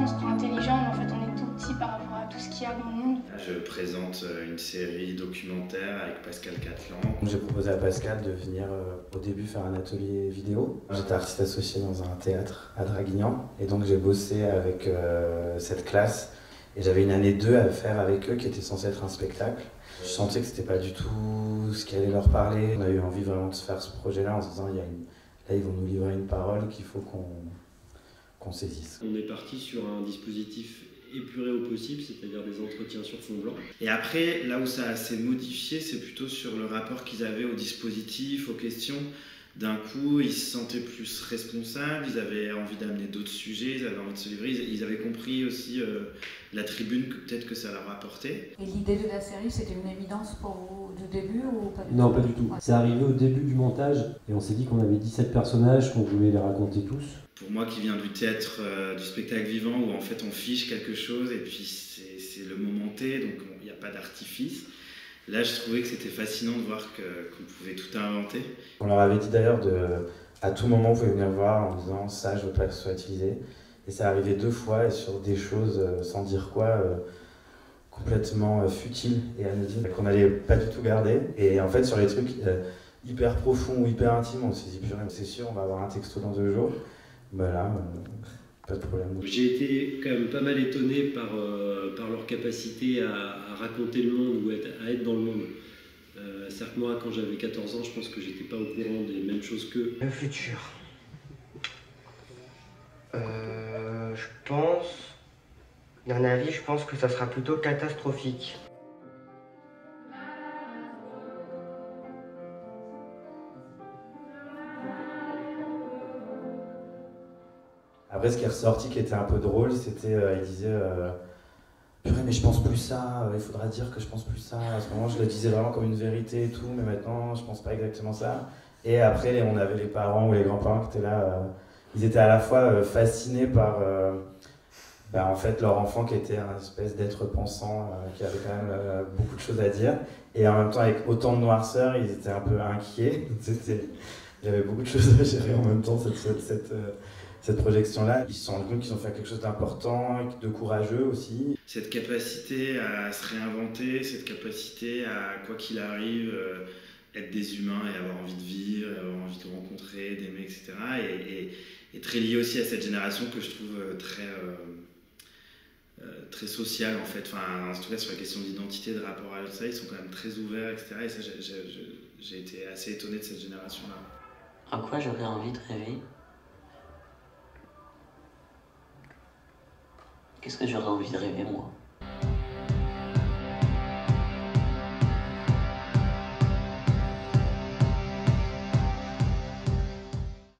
on se croit intelligent, mais en fait on est tout petit par rapport à tout ce qu'il y a dans le monde. Je présente une série documentaire avec Pascal Catlan. J'ai proposé à Pascal de venir au début faire un atelier vidéo. J'étais artiste associé dans un théâtre à Draguignan et donc j'ai bossé avec cette classe et j'avais une année 2 à faire avec eux qui était censé être un spectacle. Je sentais que c'était pas du tout ce qui allait leur parler. On a eu envie vraiment de se faire ce projet-là en se disant là ils vont nous livrer une parole qu'il faut qu'on saisisse. On est parti sur un dispositif épuré au possible, c'est-à-dire des entretiens sur fond blanc. Et après, là où ça s'est modifié, c'est plutôt sur le rapport qu'ils avaient au dispositif, aux questions. D'un coup, ils se sentaient plus responsables, ils avaient envie d'amener d'autres sujets, ils avaient envie de se livrer, ils avaient compris aussi la tribune, peut-être que ça leur apportait. Et l'idée de la série, c'était une évidence pour vous du début ou pas du tout? Non, pas du tout. Ouais. C'est arrivé au début du montage et on s'est dit qu'on avait 17 personnages, qu'on voulait les raconter tous. Pour moi qui viens du théâtre, du spectacle vivant, où en fait on fiche quelque chose et puis c'est le moment T, donc il n'y a pas d'artifice. Là, je trouvais que c'était fascinant de voir qu'on pouvait tout inventer. On leur avait dit d'ailleurs à tout moment, vous pouvez venir voir en disant ça, je veux pas que ce soit utilisé. Et ça arrivait 2 fois et sur des choses, sans dire quoi, complètement futiles et anodines, qu'on n'allait pas du tout garder. Et en fait, sur les trucs hyper profonds ou hyper intimes, on s'est dit, purée, c'est sûr, on va avoir un texto dans 2 jours. Bah là, pas de problème. J'ai été quand même pas mal étonné par leur capacité à raconter le monde ou à être dans le monde. C'est-à-dire que moi, quand j'avais 14 ans, je pense que j'étais pas au courant des mêmes choses qu'eux. Le futur. Je pense... D'un avis, je pense que ça sera plutôt catastrophique. Après, ce qui est ressorti qui était un peu drôle, c'était, il disait purée, mais je pense plus ça, il faudra dire que je pense plus ça. À ce moment, je le disais vraiment comme une vérité et tout, mais maintenant, je pense pas exactement ça. Et après, on avait les parents ou les grands-parents qui étaient là, ils étaient à la fois fascinés par en fait, leur enfant qui était un espèce d'être pensant, qui avait quand même beaucoup de choses à dire. Et en même temps, avec autant de noirceur, ils étaient un peu inquiets. Il y avait beaucoup de choses à gérer en même temps, cette projection-là. Ils se sont rendus compte qu'ils ont fait quelque chose d'important, de courageux aussi. Cette capacité à se réinventer, cette capacité à, quoi qu'il arrive, être des humains et avoir envie de vivre, avoir envie de rencontrer, d'aimer, etc. Et très lié aussi à cette génération que je trouve très sociale en fait. Enfin, en tout cas sur la question d'identité, de rapport à ça, ils sont quand même très ouverts, etc. Et ça, j'ai été assez étonné de cette génération-là. À quoi j'aurais envie de rêver? Qu'est-ce que j'aurais envie de rêver, moi?